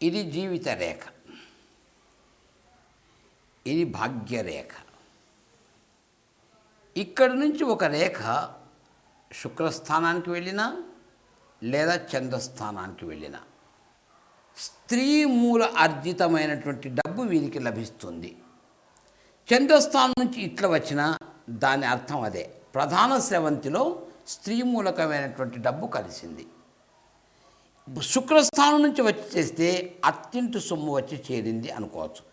ఇది జీవిత రేఖ, ఇది భాగ్యరేఖ. ఇక్కడి నుంచి ఒక రేఖ శుక్రస్థానానికి వెళ్ళినా లేదా చంద్రస్థానానికి వెళ్ళినా స్త్రీ మూల అర్జితమైనటువంటి డబ్బు వీరికి లభిస్తుంది. చంద్రస్థానం నుంచి ఇట్లా వచ్చిన దాని అర్థం అదే, ప్రధాన స్రవంతిలో స్త్రీ మూలకమైనటువంటి డబ్బు కలిసింది. శుక్రస్థానం నుంచి వచ్చి చేస్తే అత్తింటి సొమ్ము వచ్చి చేరింది అనుకోవచ్చు.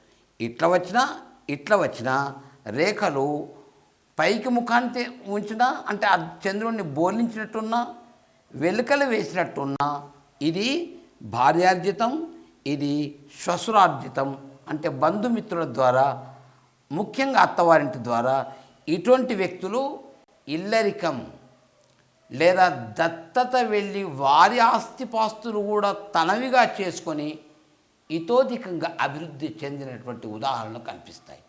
ఇట్లా వచ్చిన రేఖలు పైకి ముఖాన్ని ఉంచినా అంటే ఆ చంద్రుడిని బోర్లించినట్టున్నా వెలుకలు వేసినట్టున్నా ఇది భార్యార్జితం, ఇది శ్వశురార్జితం. అంటే బంధుమిత్రుల ద్వారా, ముఖ్యంగా అత్తవారింటి ద్వారా ఇటువంటి వ్యక్తులు ఇల్లరికం లేదా దత్తత వెళ్ళి వారి ఆస్తిపాస్తులు కూడా తనవిగా చేసుకొని ఇతోధికంగా అభివృద్ధి చెందినటువంటి ఉదాహరణలు కనిపిస్తాయి.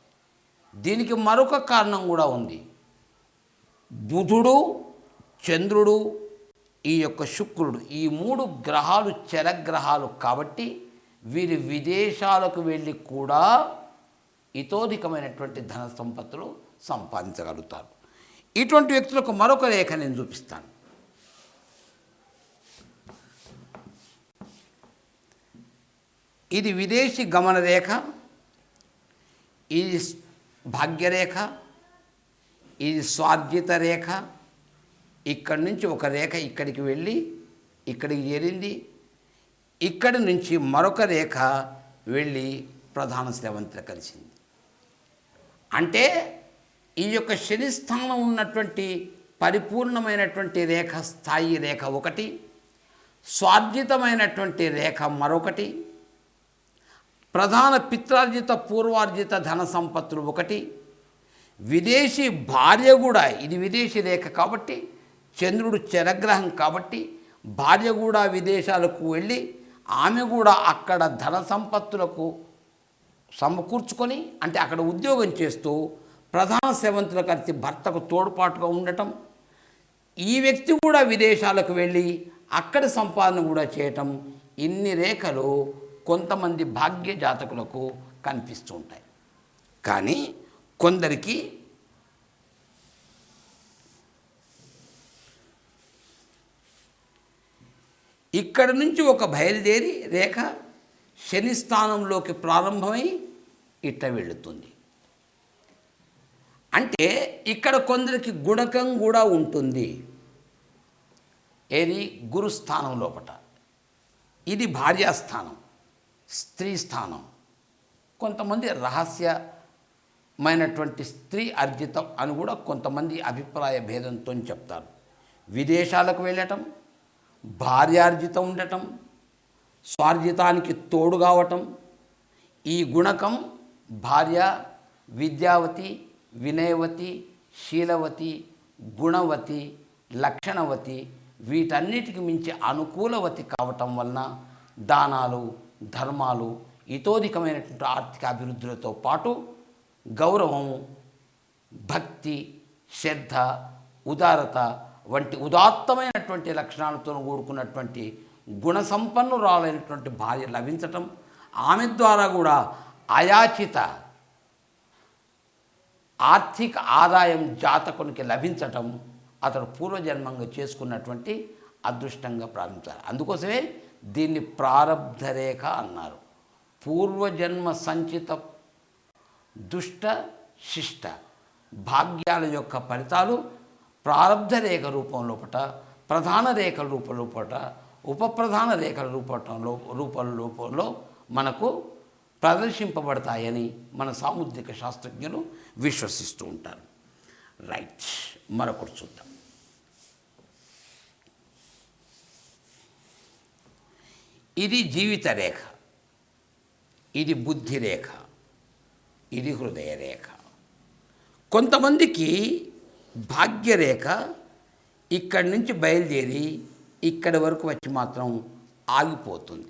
దీనికి మరొక కారణం కూడా ఉంది. బుధుడు, చంద్రుడు, ఈ యొక్క శుక్రుడు, ఈ 3 గ్రహాలు చరగ్రహాలు కాబట్టి వీరి విదేశాలకు వెళ్ళి కూడా ఇతోధికమైనటువంటి ధన సంపత్తులు సంపాదించగలుగుతారు. ఇటువంటి వ్యక్తులకు మరొక రేఖ నేను చూపిస్తాను. ఇది విదేశీ గమన రేఖ, ఇది భాగ్యరేఖ, ఇది స్వార్జిత రేఖ. ఇక్కడి నుంచి ఒక రేఖ ఇక్కడికి వెళ్ళి ఇక్కడికి చేరింది. ఇక్కడి నుంచి మరొక రేఖ వెళ్ళి ప్రధాన స్రవంతిలో కలిసింది. అంటే ఈ యొక్క శని స్థానం ఉన్నటువంటి పరిపూర్ణమైనటువంటి రేఖ స్థాయి రేఖ ఒకటి, స్వార్జితమైనటువంటి రేఖ మరొకటి, ప్రధాన పిత్రార్జిత పూర్వార్జిత ధన సంపత్తులు ఒకటి, విదేశీ భార్య కూడా, ఇది విదేశీ రేఖ కాబట్టి చంద్రుడు చరగ్రహం కాబట్టి భార్య కూడా విదేశాలకు వెళ్ళి ఆమె కూడా అక్కడ ధన సంపత్తులకు సమకూర్చుకొని, అంటే అక్కడ ఉద్యోగం చేస్తూ ప్రధాన సేవంతుల కలిసి భర్తకు తోడ్పాటుగా ఉండటం, ఈ వ్యక్తి కూడా విదేశాలకు వెళ్ళి అక్కడి సంపాదన కూడా చేయటం, ఇన్ని రేఖలు కొంతమంది భాగ్య జాతకులకు కనిపిస్తూ ఉంటాయి. కానీ కొందరికి ఇక్కడి నుంచి ఒక బయలుదేరి రేఖ శని స్థానంలోకి ప్రారంభమై ఇట్లా వెళుతుంది. అంటే ఇక్కడ కొందరికి గుణకం కూడా ఉంటుంది. ఏది? గురుస్థానం లోపట. ఇది భార్యాస్థానం, స్త్రీ స్థానం. కొంతమంది రహస్యమైనటువంటి స్త్రీ అర్జితం అని కూడా కొంతమంది అభిప్రాయ భేదంతో చెప్తారు. విదేశాలకు వెళ్ళటం, భార్యార్జితం ఉండటం, స్వార్జితానికి తోడు కావటం, ఈ గుణకం భార్య విద్యావతి, వినయవతి, శీలవతి, గుణవతి, లక్షణవతి, వీటన్నిటికి మించి అనుకూలవతి కావటం వలన దానాలు, ధర్మాలు, ఇతోధికమైనటువంటి ఆర్థిక అభివృద్ధులతో పాటు గౌరవము, భక్తి, శ్రద్ధ, ఉదారత వంటి ఉదాత్తమైనటువంటి లక్షణాలతో కూడుకున్నటువంటి గుణసంపన్నురాలైనటువంటి భార్య లభించటం, ఆమె ద్వారా కూడా అయాచిత ఆర్థిక ఆదాయం జాతకునికి లభించటం అతడు పూర్వజన్మంగా చేసుకున్నటువంటి అదృష్టంగా ప్రారంభించారు. అందుకోసమే దీన్ని ప్రారబ్ధ రేఖ అన్నారు. పూర్వజన్మ సంచిత దుష్ట శిష్ట భాగ్యాల యొక్క ఫలితాలు ప్రారబ్ధ రేఖ రూపం లోపట, ప్రధాన రేఖల రూపం లోపట, ఉపప్రధాన రేఖల రూపంలో మనకు ప్రదర్శింపబడతాయని మన సాముద్రిక శాస్త్రజ్ఞులు విశ్వసిస్తూ ఉంటారు. రైట్, మరొకటి చూద్దాం. ఇది జీవిత రేఖ, ఇది బుద్ధి రేఖ, ఇది హృదయ రేఖ. కొంతమందికి భాగ్యరేఖ ఇక్కడి నుంచి బయలుదేరి ఇక్కడి వరకు వచ్చి మాత్రం ఆగిపోతుంది.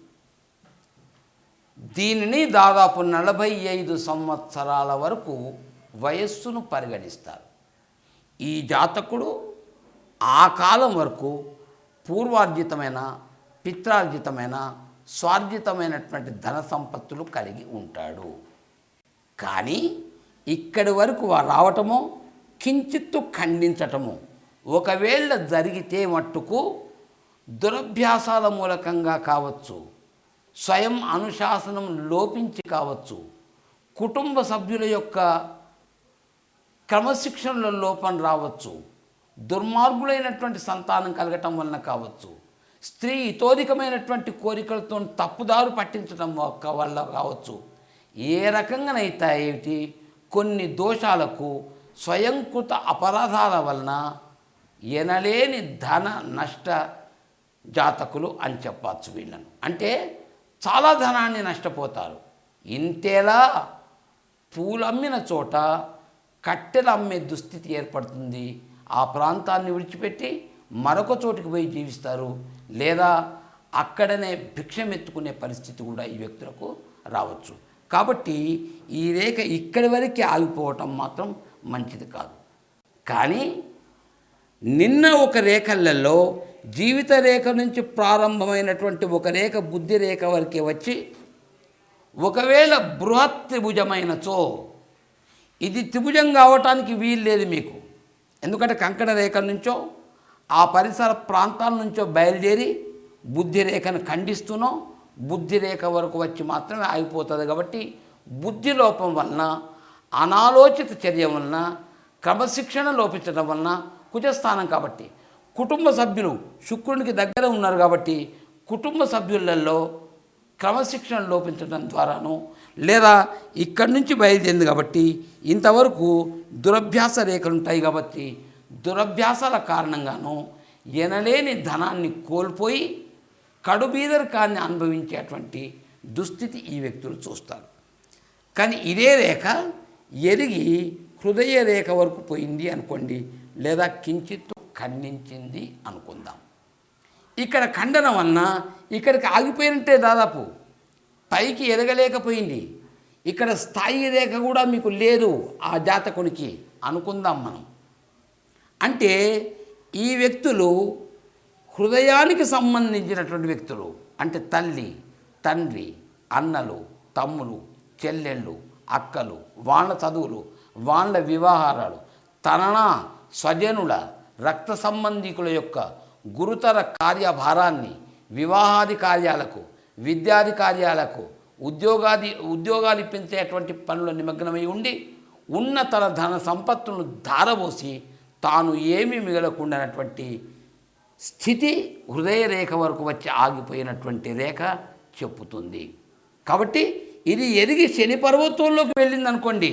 దీనిని దాదాపు 45 సంవత్సరాల వరకు వయస్సును పరిగణిస్తారు. ఈ జాతకుడు ఆ కాలం వరకు పూర్వార్జితమైన, పిత్రార్జితమైన, స్వార్జితమైనటువంటి ధన సంపత్తులు కలిగి ఉంటాడు. కానీ ఇక్కడి వరకు రావటము కించిత్తు ఖండించటము ఒకవేళ జరిగితే మట్టుకు దురభ్యాసాల మూలకంగా కావచ్చు, స్వయం అనుశాసనం లోపించి కావచ్చు, కుటుంబ సభ్యుల యొక్క క్రమశిక్షణలో లోపం రావచ్చు, దుర్మార్గులైనటువంటి సంతానం కలగటం వలన కావచ్చు, స్త్రీ ఇతోధికమైనటువంటి కోరికలతో తప్పుదారు పట్టించడం వల్ల కావచ్చు, ఏ రకంగానైతే ఏమిటి కొన్ని దోషాలకు స్వయంకృత అపరాధాల వలన ఎనలేని ధన నష్ట జాతకులు అని చెప్పచ్చు వీళ్ళను. అంటే చాలా ధనాన్ని నష్టపోతారు. ఇంతేలా పూలమ్మిన చోట కట్టెలు అమ్మే దుస్థితి ఏర్పడుతుంది. ఆ ప్రాంతాన్ని విడిచిపెట్టి మరొక చోటుకి పోయి జీవిస్తారు, లేదా అక్కడనే భిక్షమెత్తుకునే పరిస్థితి కూడా ఈ వ్యక్తులకు రావచ్చు. కాబట్టి ఈ రేఖ ఇక్కడి వరకే ఆగిపోవటం మాత్రం మంచిది కాదు. కానీ నిన్న ఒక రేఖలలో జీవిత రేఖ నుంచి ప్రారంభమైనటువంటి ఒక రేఖ బుద్ధి రేఖ వరకే వచ్చి ఒకవేళ బృహత్ త్రిభుజమైనచో, ఇది త్రిభుజం కావటానికి వీలు లేదు మీకు. ఎందుకంటే కంకణ రేఖ నుంచో ఆ పరిసర ప్రాంతాల నుంచో బయలుదేరి బుద్ధి రేఖను ఖండిస్తూనో బుద్ధి రేఖ వరకు వచ్చి మాత్రమే ఆగిపోతుంది. కాబట్టి బుద్ధి లోపం వలన, అనాలోచిత చర్య వలన, క్రమశిక్షణ లోపించడం వలన, కుజస్థానం కాబట్టి కుటుంబ సభ్యులు శుక్రునికి దగ్గర ఉన్నారు కాబట్టి కుటుంబ సభ్యులలో క్రమశిక్షణ లోపించడం ద్వారాను, లేదా ఇక్కడి నుంచి బయలుదేరింది కాబట్టి ఇంతవరకు దురభ్యాస రేఖలు ఉంటాయి కాబట్టి దురభ్యాసాల కారణంగాను ఎనలేని ధనాన్ని కోల్పోయి కడుబీదరికాన్ని అనుభవించేటువంటి దుస్థితి ఈ వ్యక్తులు చూస్తారు. కానీ ఇదే రేఖ ఎరిగి హృదయ రేఖ వరకు పోయింది అనుకోండి, లేదా కించిత్తు ఖండించింది అనుకుందాం. ఇక్కడ ఖండన వలన ఇక్కడికి ఆగిపోయినట్టే, దాదాపు పైకి ఎదగలేకపోయింది. ఇక్కడ స్థాయి రేఖ కూడా మీకు లేదు ఆ జాతకునికి అనుకుందాం మనం. అంటే ఈ వ్యక్తులు హృదయానికి సంబంధించినటువంటి వ్యక్తులు. అంటే తల్లి, తండ్రి, అన్నలు, తమ్ములు, చెల్లెళ్ళు, అక్కలు, వాళ్ళ చదువులు, వాళ్ళ వివాహాలు, తనన స్వజనుల రక్త సంబంధికుల యొక్క గురుతర కార్యభారాన్ని వివాహాది కార్యాలకు, విద్యాది కార్యాలకు, ఉద్యోగాలు ఇప్పించేటువంటి పనుల నిమగ్నమై ఉండి ఉన్న తన ధన సంపత్తును ధారపోసి తాను ఏమీ మిగలకుండానటువంటి స్థితి హృదయ రేఖ వరకు వచ్చి ఆగిపోయినటువంటి రేఖ చెప్పుతుంది. కాబట్టి ఇది ఎదిగి శని పర్వతంలోకి వెళ్ళిందనుకోండి,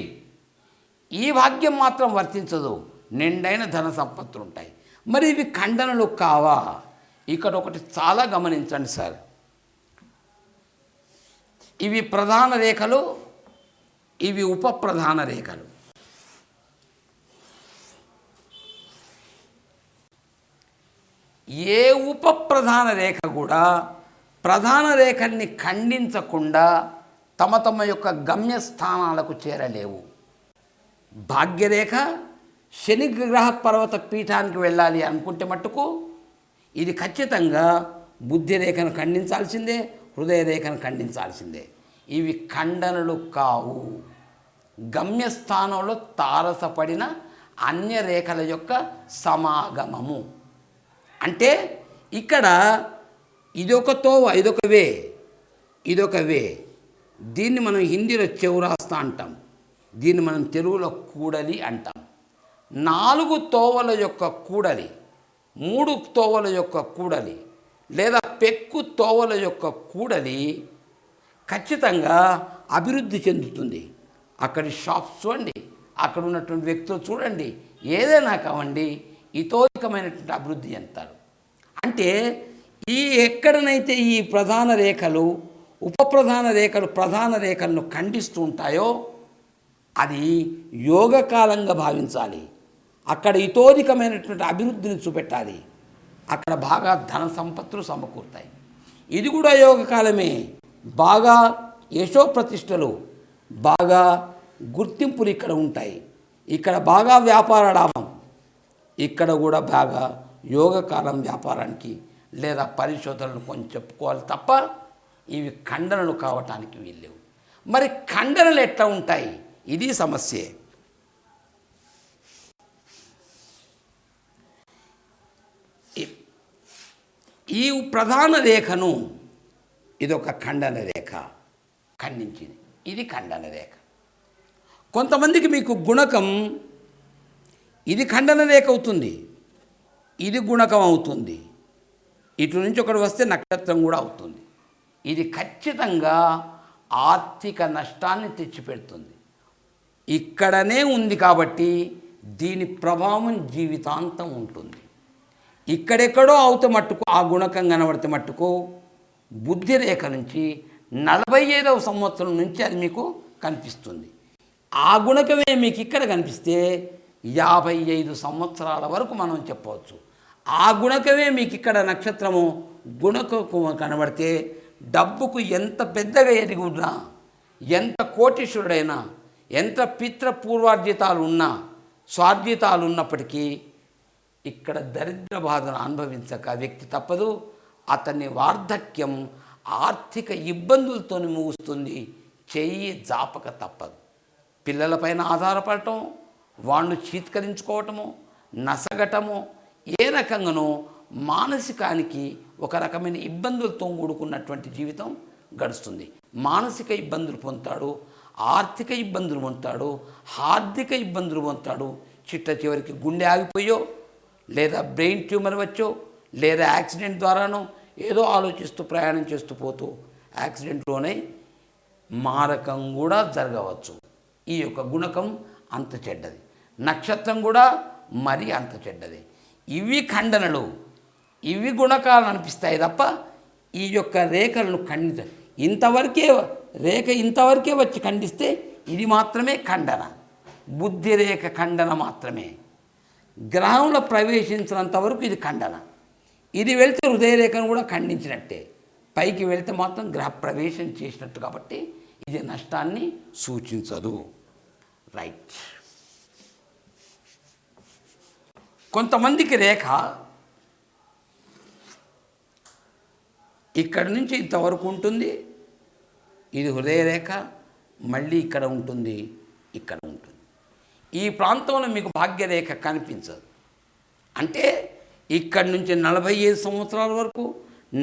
ఈ భాగ్యం మాత్రం వర్తించదు, నిండైన ధన సంపత్తులు ఉంటాయి. మరి ఇవి ఖండనలు కావా? ఇక్కడ ఒకటి చాలా గమనించండి సార్. ఇవి ప్రధాన రేఖలు, ఇవి ఉప ప్రధాన రేఖలు. ఏ ఉప ప్రధాన రేఖ కూడా ప్రధాన రేఖల్ని ఖండించకుండా తమ తమ యొక్క గమ్యస్థానాలకు చేరలేవు. భాగ్యరేఖ శని గ్రహ పర్వత పీఠానికి వెళ్ళాలి అనుకుంటే మట్టుకు ఇది ఖచ్చితంగా బుద్ధి రేఖను ఖండించాల్సిందే, హృదయ రేఖను ఖండించాల్సిందే. ఇవి ఖండనలు కావు. గమ్యస్థానంలో తారసపడిన అన్య రేఖల యొక్క సమాగమము. అంటే ఇక్కడ ఇదొక తోవ, ఇదొక వే. దీన్ని మనం హిందీలో చౌరాస్తా అంటాం, దీన్ని మనం తెలుగులో కూడలి అంటాం. 4 తోవల యొక్క కూడలి, 3 తోవల యొక్క కూడలి, లేదా పెక్కు తోవల యొక్క కూడలి ఖచ్చితంగా అభివృద్ధి చెందుతుంది. అక్కడి షాప్స్ చూడండి, అక్కడ ఉన్నటువంటి వ్యక్తులు చూడండి, ఏదైనా కావండి, ఇతోధికమైనటువంటి అభివృద్ధి చెందుతారు. అంటే ఎక్కడనైతే ఈ ప్రధాన రేఖలు, ఉప ప్రధాన రేఖలు ప్రధాన రేఖలను ఖండిస్తూ ఉంటాయో అది యోగకాలంగా భావించాలి. అక్కడ ఇతోధికమైనటువంటి అభివృద్ధిని చూపెట్టాలి. అక్కడ బాగా ధన సంపత్తులు సమకూరుతాయి. ఇది కూడా యోగకాలమే. బాగా యశోప్రతిష్టలు, బాగా గుర్తింపులు ఇక్కడ ఉంటాయి. ఇక్కడ బాగా వ్యాపార లాభం, ఇక్కడ కూడా బాగా యోగకాలం వ్యాపారానికి లేదా పరిశోధనలు కొంచెం చెప్పుకోవాలి తప్ప ఇవి ఖండనలు కావటానికి వీల్లేవు. మరి ఖండనలు ఎట్లా ఉంటాయి? ఇది సమస్యే. ఈ ప్రధాన రేఖను ఇదొక ఖండన రేఖ, ఖండించింది. ఇది ఖండన రేఖ. కొంతమందికి మీకు గుణకం ఇది ఖండన రేఖ అవుతుంది, ఇది గుణకం అవుతుంది. ఇటు నుంచి ఒకటి వస్తే నక్షత్రం కూడా అవుతుంది. ఇది ఖచ్చితంగా ఆర్థిక నష్టాన్ని తెచ్చిపెడుతుంది. ఇక్కడనే ఉంది కాబట్టి దీని ప్రభావం జీవితాంతం ఉంటుంది. ఇక్కడెక్కడో అవుతే మట్టుకు ఆ గుణకం కనబడితే మట్టుకు బుద్ధి రేఖ నుంచి 45వ సంవత్సరం నుంచి అది మీకు కనిపిస్తుంది. ఆ గుణకమే మీకు ఇక్కడ కనిపిస్తే 55 సంవత్సరాల వరకు మనం చెప్పవచ్చు. ఆ గుణకమే మీకు ఇక్కడ నక్షత్రము గుణకం కనబడితే డబ్బుకు ఎంత పెద్దగా ఎదిగి ఉన్నా, ఎంత కోటీశ్వరుడైనా, ఎంత పూర్వార్జితాలు ఉన్నా, స్వార్జితాలు ఉన్నప్పటికీ ఇక్కడ దరిద్ర బాధను అనుభవించక వ్యక్తి తప్పదు. అతని వార్ధక్యం ఆర్థిక ఇబ్బందులతో ముగుస్తుంది. చెయ్యి జాపక తప్పదు. పిల్లలపైన ఆధారపడటం, వాళ్ళు చీత్కరించుకోవటము, నసగటము, ఏ రకంగానో మానసికానికి ఒక రకమైన ఇబ్బందులతో కూడుకున్నటువంటి జీవితం గడుస్తుంది. మానసిక ఇబ్బందులు పొందుతాడు, ఆర్థిక ఇబ్బందులు పొందుతాడు, హార్దిక ఇబ్బందులు పొందుతాడు. చిట్ట చివరికి గుండె ఆగిపోయో, లేదా బ్రెయిన్ ట్యూమర్ వచ్చో, లేదా యాక్సిడెంట్ ద్వారానో ఏదో ఆలోచిస్తూ ప్రయాణం చేస్తూ పోతూ యాక్సిడెంట్లోనే మారకం కూడా జరగవచ్చు. ఈ యొక్క గుణకం అంత చెడ్డది, నక్షత్రం కూడా మరీ అంత చెడ్డది. ఇవి ఖండనలు, ఇవి గుణకాలు అనిపిస్తాయి తప్ప ఈ యొక్క రేఖలను ఇంతవరకే రేఖ ఇంతవరకే వచ్చి ఖండిస్తే ఇది మాత్రమే ఖండన, బుద్ధి రేఖ ఖండన మాత్రమే. గ్రహంలో ప్రవేశించినంత వరకు ఇది ఖండన. ఇది వెళ్తే హృదయరేఖను కూడా ఖండించినట్టే. పైకి వెళ్తే మాత్రం గ్రహ ప్రవేశం చేసినట్టు కాబట్టి ఇది నష్టాన్ని సూచించదు. రైట్. కొంతమందికి రేఖ ఇక్కడి నుంచి ఇంతవరకు ఉంటుంది, ఇది హృదయరేఖ, మళ్ళీ ఇక్కడ ఉంటుంది, ఇక్కడ ఉంటుంది. ఈ ప్రాంతంలో మీకు భాగ్యరేఖ కనిపించదు. అంటే ఇక్కడి నుంచి 45 సంవత్సరాల వరకు,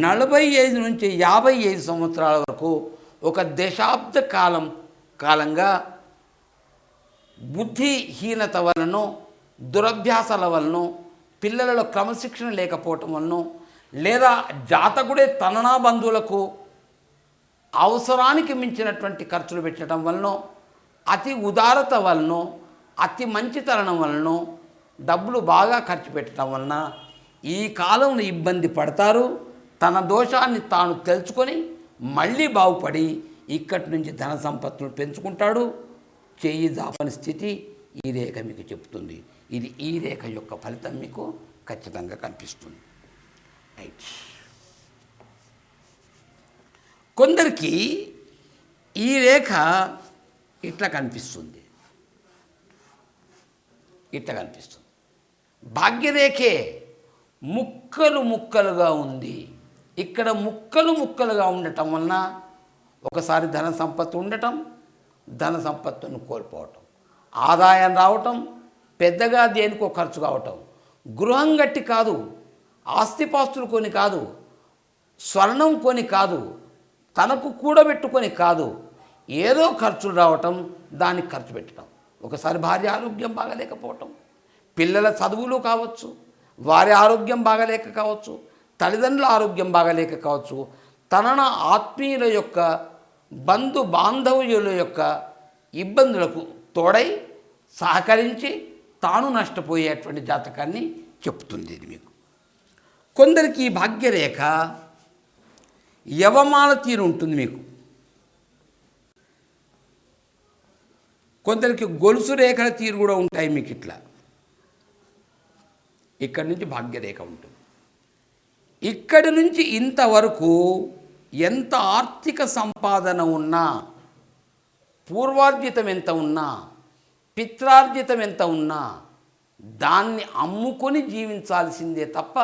45 నుంచి 55 సంవత్సరాల వరకు ఒక దశాబ్ద కాలంగా బుద్ధిహీనత వలనో, దురభ్యాసాల వలనో, పిల్లలలో క్రమశిక్షణ లేకపోవటం వలనో, లేదా జాతకుడే తననా బంధువులకు అవసరానికి మించినటువంటి ఖర్చులు పెట్టడం వలనో, అతి ఉదారత వలనో, అతి మంచితనం వలనో డబ్బులు బాగా ఖర్చు పెట్టడం వలన ఈ కాలంలో ఇబ్బంది పడతారు. తన దోషాన్ని తాను తెలుసుకొని మళ్ళీ బాగుపడి ఇక్కడి నుంచి ధన సంపత్తులు పెంచుకుంటాడు. చెయ్యి జాపని స్థితి ఈ రేఖ మీకు చెప్తుంది. ఇది ఈ రేఖ యొక్క ఫలితం మీకు ఖచ్చితంగా కనిపిస్తుంది. రైట్. కొందరికి ఈ రేఖ ఇట్లా కనిపిస్తుంది, ఇట్లా కనిపిస్తుంది. భాగ్యరేఖే ముక్కలు ముక్కలుగా ఉంది. ఇక్కడ ముక్కలు ముక్కలుగా ఉండటం వలన ఒకసారి ధన సంపత్తి ఉండటం, ధన సంపత్తును కోల్పోవటం, ఆదాయం రావటం, పెద్దగా దేనికో ఖర్చు కావటం, గృహం గట్టి కాదు, ఆస్తిపాస్తులు కొని కాదు, స్వర్ణం కొని కాదు, తనకు కూడబెట్టుకొని కాదు, ఏదో ఖర్చులు రావటం, దానికి ఖర్చు పెట్టడం. ఒకసారి భార్య ఆరోగ్యం బాగలేకపోవటం, పిల్లల చదువులు కావచ్చు, వారి ఆరోగ్యం బాగలేక కావచ్చు, తల్లిదండ్రుల ఆరోగ్యం బాగలేక కావచ్చు, తన ఆత్మీయుల యొక్క బంధు బాంధవ్యుల యొక్క ఇబ్బందులకు తోడై సహకరించి తాను నష్టపోయేటువంటి జాతకాన్ని చెప్తుంది ఇది మీకు. కొందరికి ఈ భాగ్యరేఖ యవమాల తీరు ఉంటుంది మీకు. కొందరికి గొలుసు రేఖల తీరు కూడా ఉంటాయి మీకు. ఇట్లా ఇక్కడి నుంచి భాగ్యరేఖ ఉంటుంది. ఇక్కడి నుంచి ఇంతవరకు ఎంత ఆర్థిక సంపాదన ఉన్నా, పూర్వార్జితం ఎంత ఉన్నా, పిత్రార్జితం ఎంత ఉన్నా దాన్ని అమ్ముకొని జీవించాల్సిందే తప్ప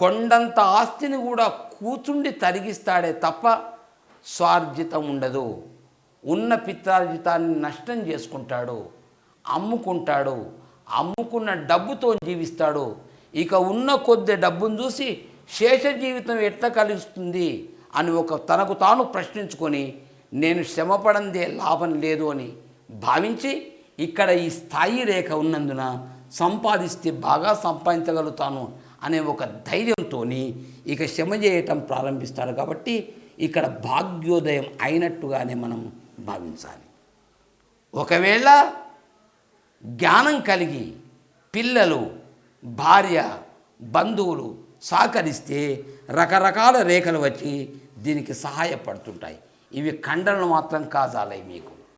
కొండంత ఆస్తిని కూడా కూచుండి తరిగిస్తాడే తప్ప స్వార్జితం ఉండదు. ఉన్న పిత్రార్జితాన్ని నష్టం చేసుకుంటాడు, అమ్ముకుంటాడు, అమ్ముకున్న డబ్బుతో జీవిస్తాడు. ఇక ఉన్న కొద్ది డబ్బును చూసి శేష జీవితం ఎట్లా కలుస్తుంది అని తనకు తాను ప్రశ్నించుకొని నేను శ్రమపడందే లాభం లేదు అని భావించి ఇక్కడ ఈ స్థాయి రేఖ ఉన్నందున సంపాదిస్తే బాగా సంపాదించగలుగుతాను అనే ఒక ధైర్యంతో ఇక శ్రమ చేయటం ప్రారంభిస్తాడు. కాబట్టి ఇక్కడ భాగ్యోదయం అయినట్టుగానే మనం భావించాలి. ఒకవేళ జ్ఞానం కలిగి పిల్లలు, భార్య, బంధువులు సహకరిస్తే రకరకాల రేఖలు వచ్చి దీనికి సహాయపడుతుంటాయి. ఇవి ఖండనలు మాత్రం కాజాలయ్యి మీకు.